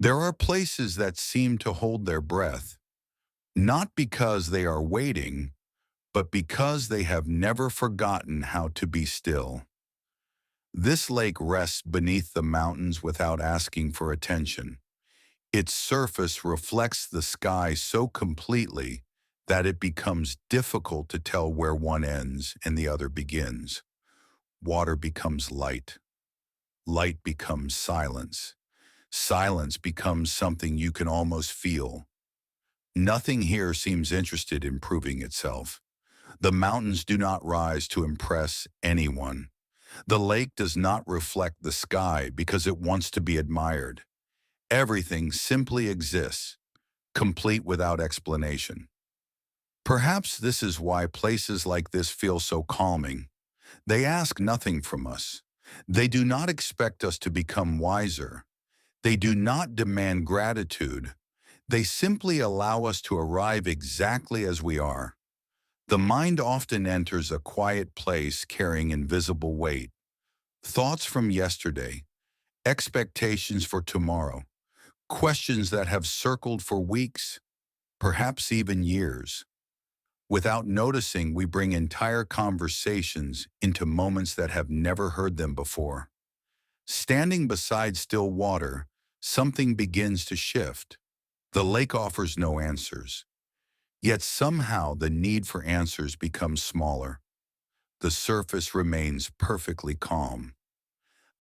There are places that seem to hold their breath, not because they are waiting, but because they have never forgotten how to be still. This lake rests beneath the mountains without asking for attention. Its surface reflects the sky so completely that it becomes difficult to tell where one ends and the other begins. Water becomes light. Light becomes silence. Silence becomes something you can almost feel. Nothing here seems interested in proving itself. The mountains do not rise to impress anyone. The lake does not reflect the sky because it wants to be admired. Everything simply exists, complete without explanation. Perhaps this is why places like this feel so calming. They ask nothing from us. They do not expect us to become wiser. They do not demand gratitude. They simply allow us to arrive exactly as we are. The mind often enters a quiet place carrying invisible weight. Thoughts from yesterday, expectations for tomorrow, questions that have circled for weeks, perhaps even years. Without noticing, we bring entire conversations into moments that have never heard them before. Standing beside still water, something begins to shift. The lake offers no answers. Yet somehow the need for answers becomes smaller. The surface remains perfectly calm.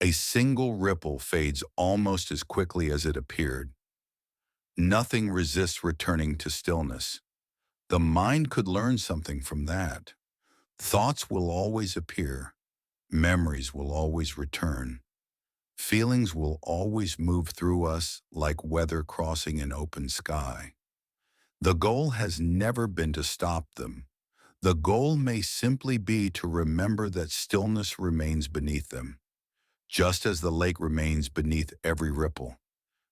A single ripple fades almost as quickly as it appeared. Nothing resists returning to stillness. The mind could learn something from that. Thoughts will always appear. Memories will always return. Feelings will always move through us like weather crossing an open sky. The goal has never been to stop them. The goal may simply be to remember that stillness remains beneath them, just as the lake remains beneath every ripple.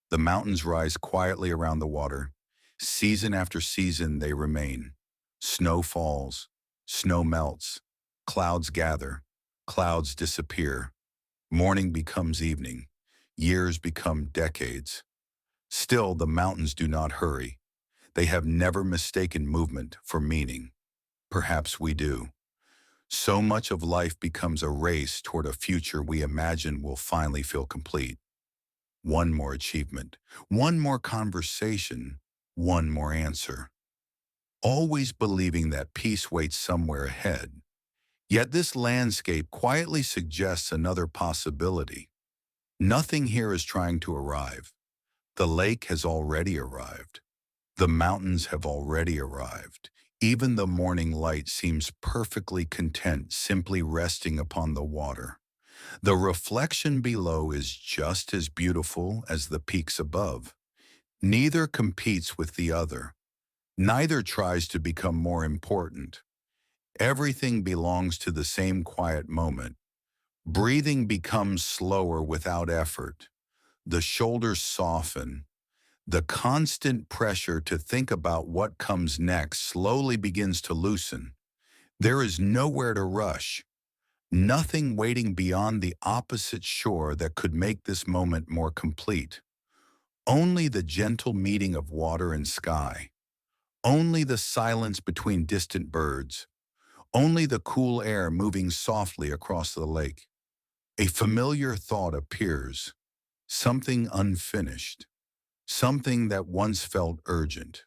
The mountains rise quietly around the water. Season after season they remain. Snow falls, snow melts, clouds gather, clouds disappear. Morning becomes evening. Years become decades. Still, the mountains do not hurry. They have never mistaken movement for meaning. Perhaps we do. So much of life becomes a race toward a future we imagine will finally feel complete. One more achievement, one more conversation, one more answer. Always believing that peace waits somewhere ahead. Yet this landscape quietly suggests another possibility. Nothing here is trying to arrive. The lake has already arrived. The mountains have already arrived. Even the morning light seems perfectly content simply resting upon the water. The reflection below is just as beautiful as the peaks above. Neither competes with the other. Neither tries to become more important. Everything belongs to the same quiet moment. Breathing becomes slower without effort. The shoulders soften. The constant pressure to think about what comes next slowly begins to loosen. There is nowhere to rush. Nothing waiting beyond the opposite shore that could make this moment more complete. Only the gentle meeting of water and sky. Only the silence between distant birds. Only the cool air moving softly across the lake. A familiar thought appears, something unfinished, something that once felt urgent.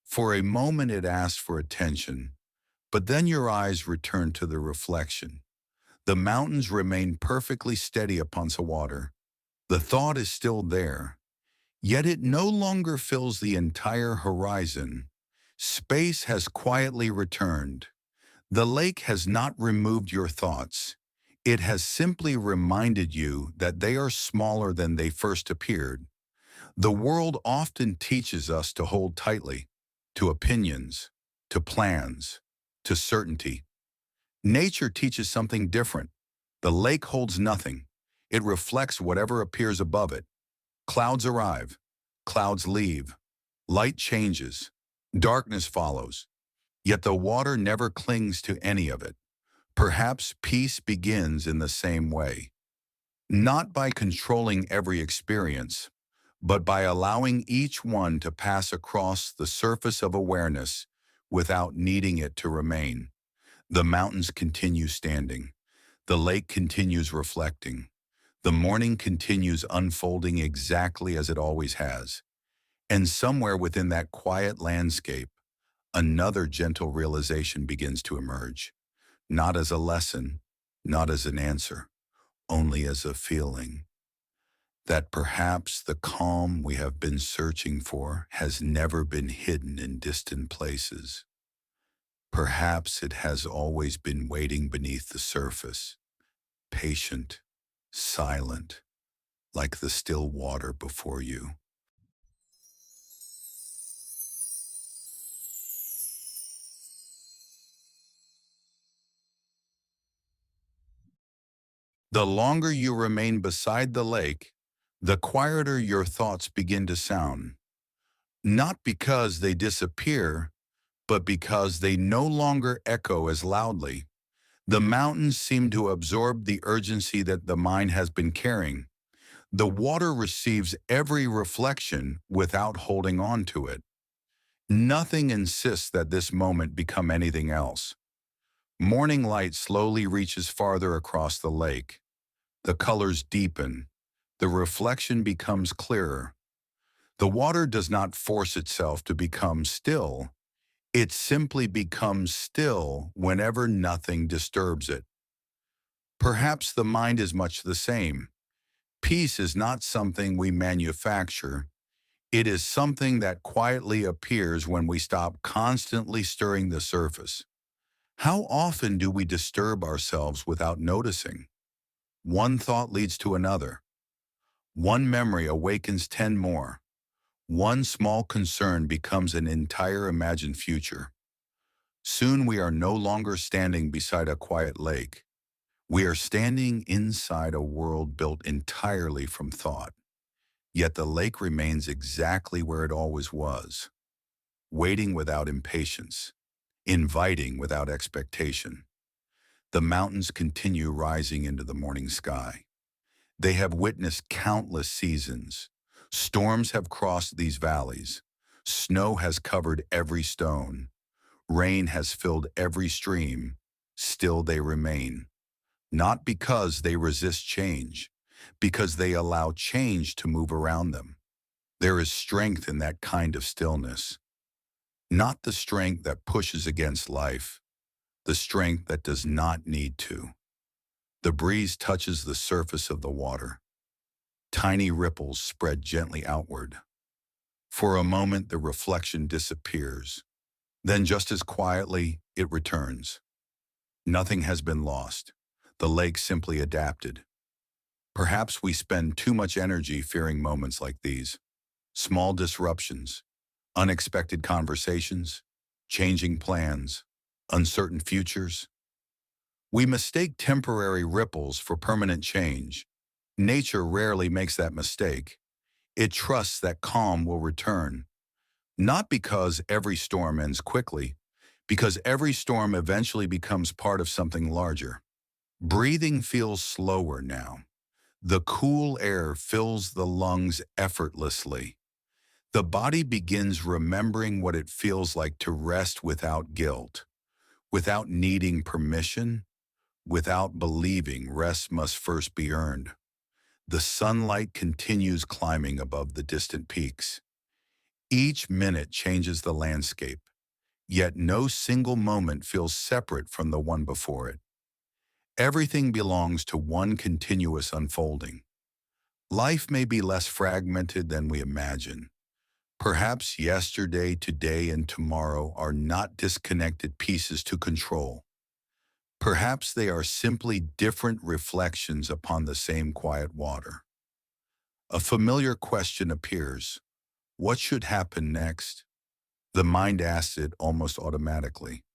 For a moment it asks for attention, but then your eyes return to the reflection. The mountains remain perfectly steady upon the water. The thought is still there, yet it no longer fills the entire horizon. Space has quietly returned. The lake has not removed your thoughts. It has simply reminded you that they are smaller than they first appeared. The world often teaches us to hold tightly, to opinions, to plans, to certainty. Nature teaches something different. The lake holds nothing. It reflects whatever appears above it. Clouds arrive. Clouds leave. Light changes. Darkness follows. Yet the water never clings to any of it. Perhaps peace begins in the same way. Not by controlling every experience, but by allowing each one to pass across the surface of awareness without needing it to remain. The mountains continue standing. The lake continues reflecting. The morning continues unfolding exactly as it always has. And somewhere within that quiet landscape, another gentle realization begins to emerge, not as a lesson, not as an answer, only as a feeling that perhaps the calm we have been searching for has never been hidden in distant places. Perhaps it has always been waiting beneath the surface, patient, silent, like the still water before you. The longer you remain beside the lake, the quieter your thoughts begin to sound, not because they disappear, but because they no longer echo as loudly. The mountains seem to absorb the urgency that the mind has been carrying. The water receives every reflection without holding on to it. Nothing insists that this moment become anything else. Morning light slowly reaches farther across the lake. The colors deepen. The reflection becomes clearer. The water does not force itself to become still. It simply becomes still whenever nothing disturbs it. Perhaps the mind is much the same. Peace is not something we manufacture. It is something that quietly appears when we stop constantly stirring the surface. How often do we disturb ourselves without noticing? One thought leads to another. One memory awakens 10 more. One small concern becomes an entire imagined future. Soon we are no longer standing beside a quiet lake. We are standing inside a world built entirely from thought. Yet the lake remains exactly where it always was, waiting without impatience, inviting without expectation. The mountains continue rising into the morning sky. They have witnessed countless seasons. Storms have crossed these valleys. Snow has covered every stone. Rain has filled every stream. Still they remain. Not because they resist change, because they allow change to move around them. There is strength in that kind of stillness. Not the strength that pushes against life, the strength that does not need to. The breeze touches the surface of the water. Tiny ripples spread gently outward. For a moment, the reflection disappears. Then just as quietly, it returns. Nothing has been lost. The lake simply adapted. Perhaps we spend too much energy fearing moments like these. Small disruptions, unexpected conversations, changing plans, uncertain futures. We mistake temporary ripples for permanent change. Nature rarely makes that mistake. It trusts that calm will return, not because every storm ends quickly, because every storm eventually becomes part of something larger. Breathing feels slower now. The cool air fills the lungs effortlessly. The body begins remembering what it feels like to rest without guilt, without needing permission, without believing rest must first be earned. The sunlight continues climbing above the distant peaks. Each minute changes the landscape, yet no single moment feels separate from the one before it. Everything belongs to one continuous unfolding. Life may be less fragmented than we imagine. Perhaps yesterday, today, and tomorrow are not disconnected pieces to control. Perhaps they are simply different reflections upon the same quiet water. A familiar question appears. What should happen next? The mind asks it almost automatically,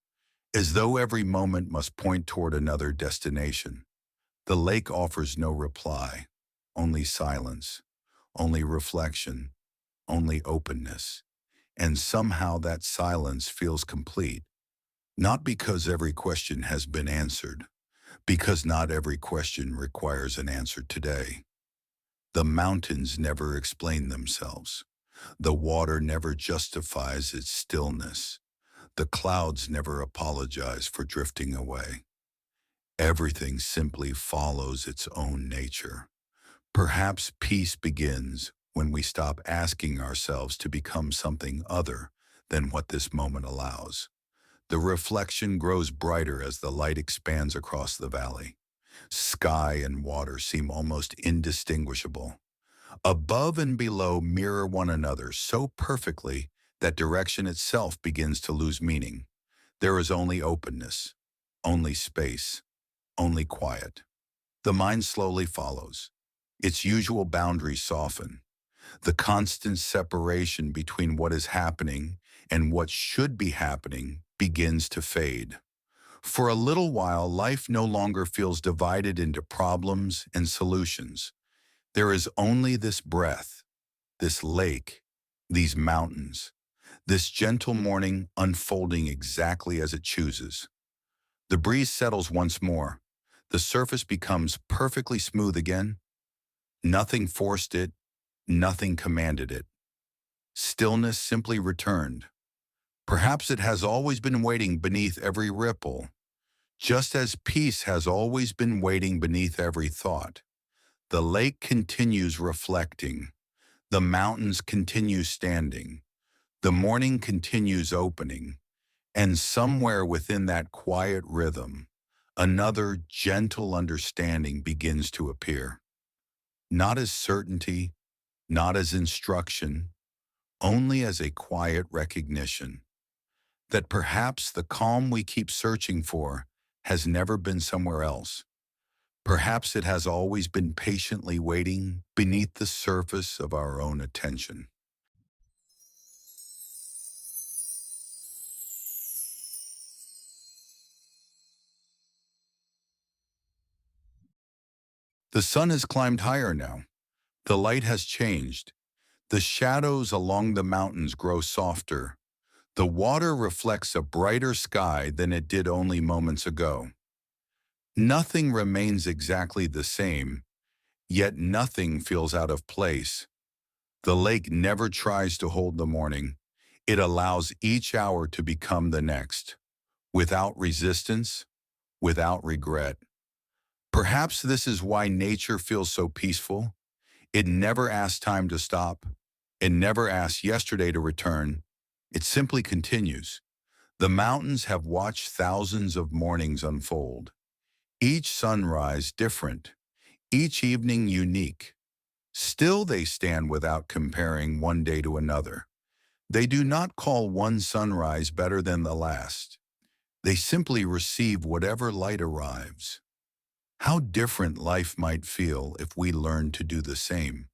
as though every moment must point toward another destination. The lake offers no reply, only silence, only reflection, only openness. And somehow that silence feels complete, not because every question has been answered, because not every question requires an answer today. The mountains never explain themselves. The water never justifies its stillness. The clouds never apologize for drifting away. Everything simply follows its own nature. Perhaps peace begins when we stop asking ourselves to become something other than what this moment allows. The reflection grows brighter as the light expands across the valley. Sky and water seem almost indistinguishable. Above and below mirror one another so perfectly that direction itself begins to lose meaning. There is only openness, only space, only quiet. The mind slowly follows. Its usual boundaries soften. The constant separation between what is happening and what should be happening begins to fade. For a little while, life no longer feels divided into problems and solutions. There is only this breath, this lake, these mountains, this gentle morning unfolding exactly as it chooses. The breeze settles once more. The surface becomes perfectly smooth again. Nothing forced it, nothing commanded it. Stillness simply returned. Perhaps it has always been waiting beneath every ripple, just as peace has always been waiting beneath every thought. The lake continues reflecting. The mountains continue standing. The morning continues opening. And somewhere within that quiet rhythm, another gentle understanding begins to appear. Not as certainty, not as instruction, only as a quiet recognition that perhaps the calm we keep searching for has never been somewhere else. Perhaps it has always been patiently waiting beneath the surface of our own attention. The sun has climbed higher now. The light has changed. The shadows along the mountains grow softer. The water reflects a brighter sky than it did only moments ago. Nothing remains exactly the same, yet nothing feels out of place. The lake never tries to hold the morning. It allows each hour to become the next, without resistance, without regret. Perhaps this is why nature feels so peaceful. It never asks time to stop. It never asks yesterday to return. It simply continues. The mountains have watched thousands of mornings unfold, each sunrise different, each evening unique. Still they stand without comparing one day to another. They do not call one sunrise better than the last. They simply receive whatever light arrives. How different life might feel if we learned to do the same,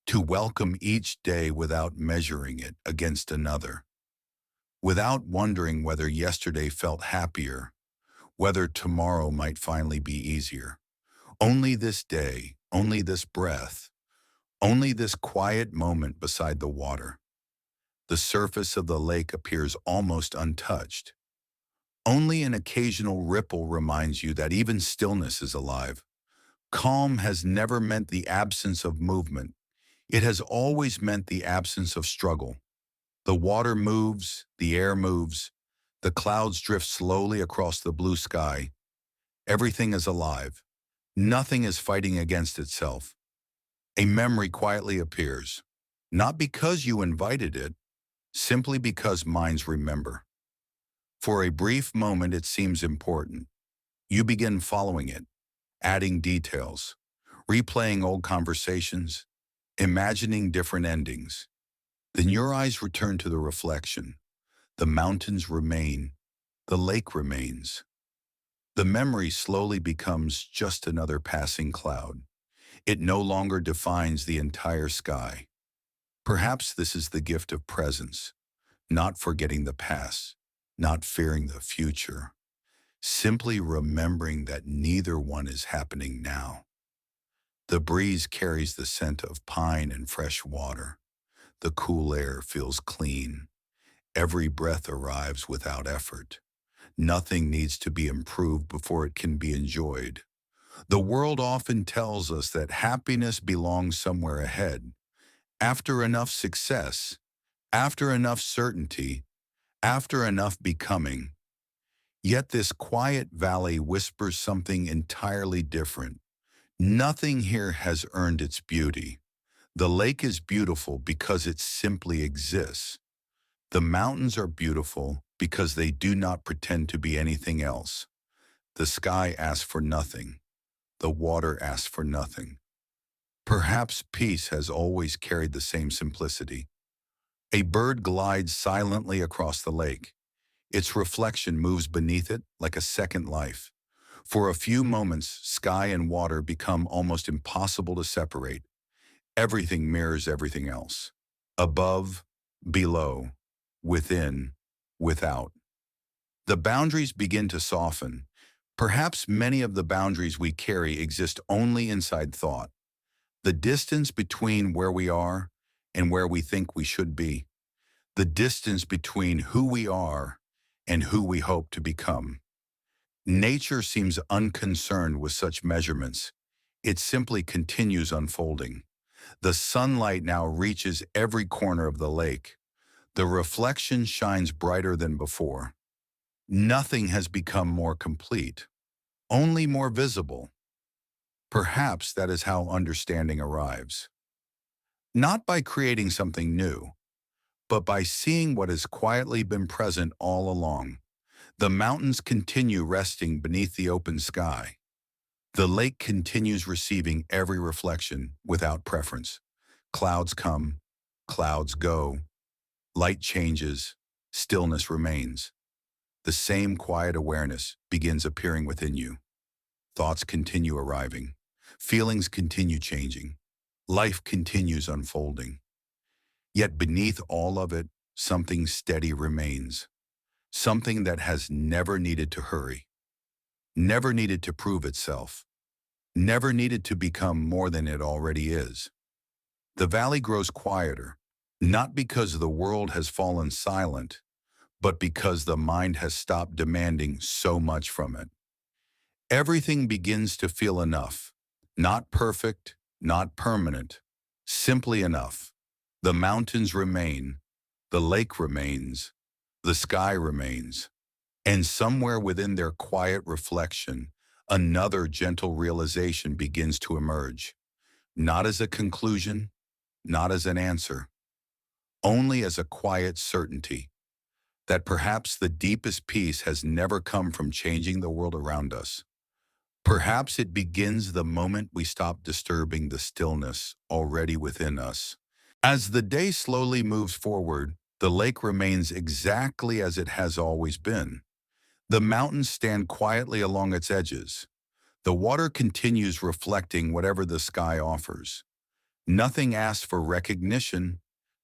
to welcome each day without measuring it against another, without wondering whether yesterday felt happier, whether tomorrow might finally be easier. Only this day, only this breath, only this quiet moment beside the water. The surface of the lake appears almost untouched. Only an occasional ripple reminds you that even stillness is alive. Calm has never meant the absence of movement. It has always meant the absence of struggle. The water moves, the air moves, the clouds drift slowly across the blue sky. Everything is alive. Nothing is fighting against itself. A memory quietly appears, not because you invited it, simply because minds remember. For a brief moment it seems important. You begin following it, adding details, replaying old conversations, imagining different endings. Then your eyes return to the reflection. The mountains remain, the lake remains. The memory slowly becomes just another passing cloud. It no longer defines the entire sky. Perhaps this is the gift of presence, not forgetting the past, not fearing the future, simply remembering that neither one is happening now. The breeze carries the scent of pine and fresh water. The cool air feels clean. Every breath arrives without effort. Nothing needs to be improved before it can be enjoyed. The world often tells us that happiness belongs somewhere ahead, after enough success, after enough certainty, after enough becoming. Yet this quiet valley whispers something entirely different. Nothing here has earned its beauty. The lake is beautiful because it simply exists. The mountains are beautiful because they do not pretend to be anything else. The sky asks for nothing. The water asks for nothing. Perhaps peace has always carried the same simplicity. A bird glides silently across the lake. Its reflection moves beneath it like a second life. For a few moments, sky and water become almost impossible to separate. Everything mirrors everything else. Above, below, within, without. The boundaries begin to soften. Perhaps many of the boundaries we carry exist only inside thought. The distance between where we are and where we think we should be. The distance between who we are and who we hope to become. Nature seems unconcerned with such measurements. It simply continues unfolding. The sunlight now reaches every corner of the lake. The reflection shines brighter than before. Nothing has become more complete, only more visible. Perhaps that is how understanding arrives. Not by creating something new, but by seeing what has quietly been present all along. The mountains continue resting beneath the open sky. The lake continues receiving every reflection without preference. Clouds come, clouds go, light changes, stillness remains. The same quiet awareness begins appearing within you. Thoughts continue arriving. Feelings continue changing. Life continues unfolding. Yet beneath all of it, something steady remains. Something that has never needed to hurry, never needed to prove itself, never needed to become more than it already is. The valley grows quieter, not because the world has fallen silent, but because the mind has stopped demanding so much from it. Everything begins to feel enough, not perfect, not permanent, simply enough. The mountains remain, the lake remains, the sky remains, and somewhere within their quiet reflection, another gentle realization begins to emerge, not as a conclusion, not as an answer, only as a quiet certainty that perhaps the deepest peace has never come from changing the world around us. Perhaps it begins the moment we stop disturbing the stillness already within us. As the day slowly moves forward, the lake remains exactly as it has always been. The mountains stand quietly along its edges. The water continues reflecting whatever the sky offers. Nothing asks for recognition,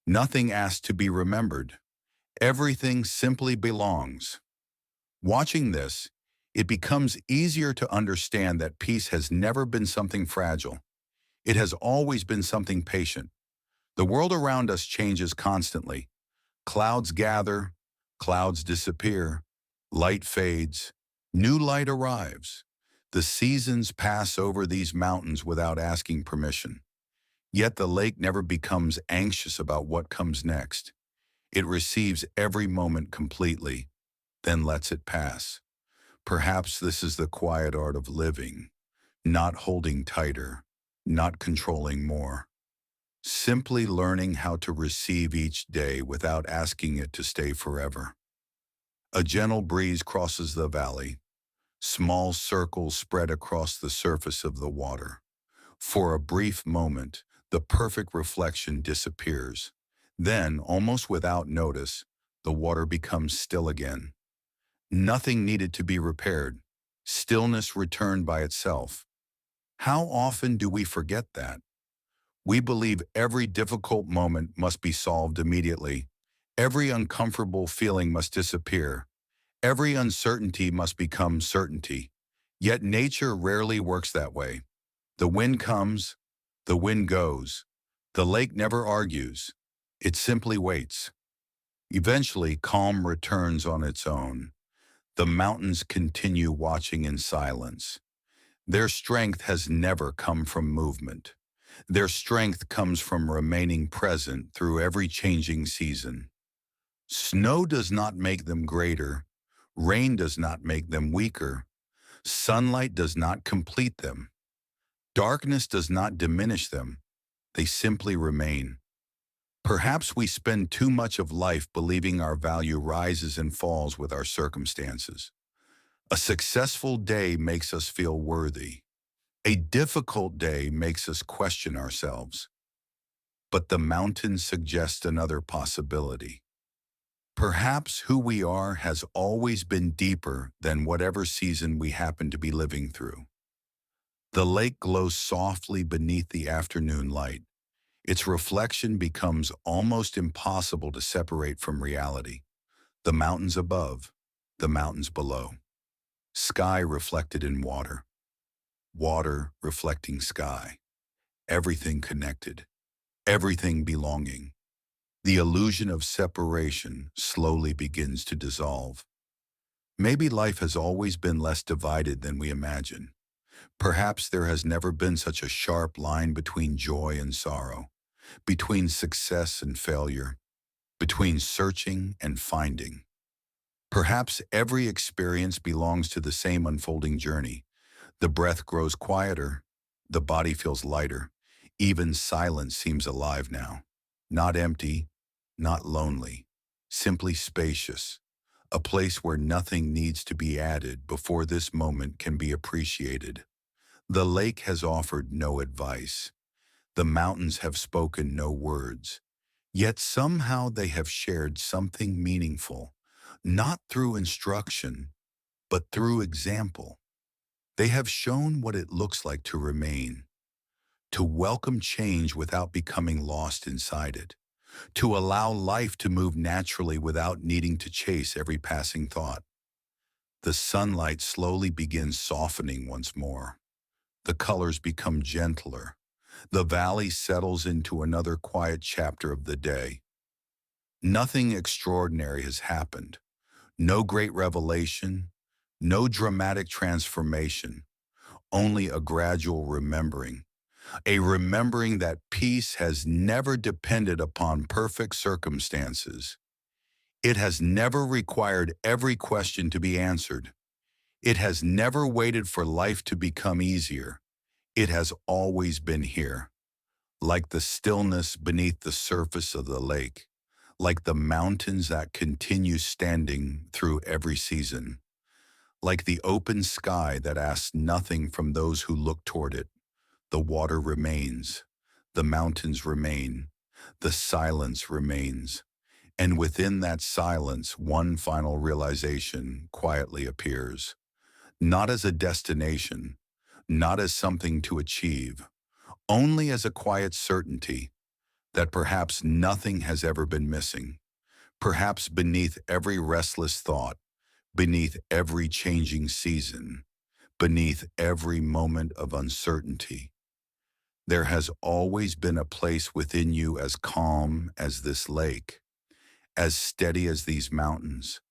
nothing asks to be remembered. Everything simply belongs. Watching this, it becomes easier to understand that peace has never been something fragile. It has always been something patient. The world around us changes constantly. Clouds gather, clouds disappear, light fades, new light arrives. The seasons pass over these mountains without asking permission. Yet the lake never becomes anxious about what comes next. It receives every moment completely, then lets it pass. Perhaps this is the quiet art of living, not holding tighter, not controlling more. Simply learning how to receive each day without asking it to stay forever. A gentle breeze crosses the valley. Small circles spread across the surface of the water. For a brief moment, the perfect reflection disappears. Then, almost without notice, the water becomes still again. Nothing needed to be repaired. Stillness returned by itself. How often do we forget that? We believe every difficult moment must be solved immediately. Every uncomfortable feeling must disappear. Every uncertainty must become certainty. Yet nature rarely works that way. The wind comes, the wind goes. The lake never argues. It simply waits. Eventually, calm returns on its own. The mountains continue watching in silence. Their strength has never come from movement. Their strength comes from remaining present through every changing season. Snow does not make them greater. Rain does not make them weaker. Sunlight does not complete them. Darkness does not diminish them. They simply remain. Perhaps we spend too much of life believing our value rises and falls with our circumstances. A successful day makes us feel worthy. A difficult day makes us question ourselves. But the mountains suggest another possibility. Perhaps who we are has always been deeper than whatever season we happen to be living through. The lake glows softly beneath the afternoon light. Its reflection becomes almost impossible to separate from reality. The mountains above, the mountains below. Sky reflected in water. Water reflecting sky. Everything connected. Everything belonging. The illusion of separation slowly begins to dissolve. Maybe life has always been less divided than we imagine. Perhaps there has never been such a sharp line between joy and sorrow, between success and failure, between searching and finding. Perhaps every experience belongs to the same unfolding journey. The breath grows quieter, the body feels lighter, even silence seems alive now. Not empty, not lonely, simply spacious, a place where nothing needs to be added before this moment can be appreciated. The lake has offered no advice. The mountains have spoken no words. Yet somehow they have shared something meaningful, not through instruction, but through example. They have shown what it looks like to remain, to welcome change without becoming lost inside it, to allow life to move naturally without needing to chase every passing thought. The sunlight slowly begins softening once more. The colors become gentler. The valley settles into another quiet chapter of the day. Nothing extraordinary has happened. No great revelation, no dramatic transformation, only a gradual remembering. A remembering that peace has never depended upon perfect circumstances. It has never required every question to be answered. It has never waited for life to become easier. It has always been here, like the stillness beneath the surface of the lake, like the mountains that continue standing through every season, like the open sky that asks nothing from those who look toward it. The water remains, the mountains remain, the silence remains, and within that silence, one final realization quietly appears, not as a destination, not as something to achieve, only as a quiet certainty that perhaps nothing has ever been missing, perhaps beneath every restless thought, beneath every changing season, beneath every moment of uncertainty. There has always been a place within you as calm as this lake, as steady as these mountains,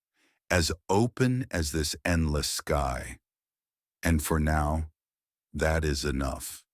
as open as this endless sky. And for now, that is enough.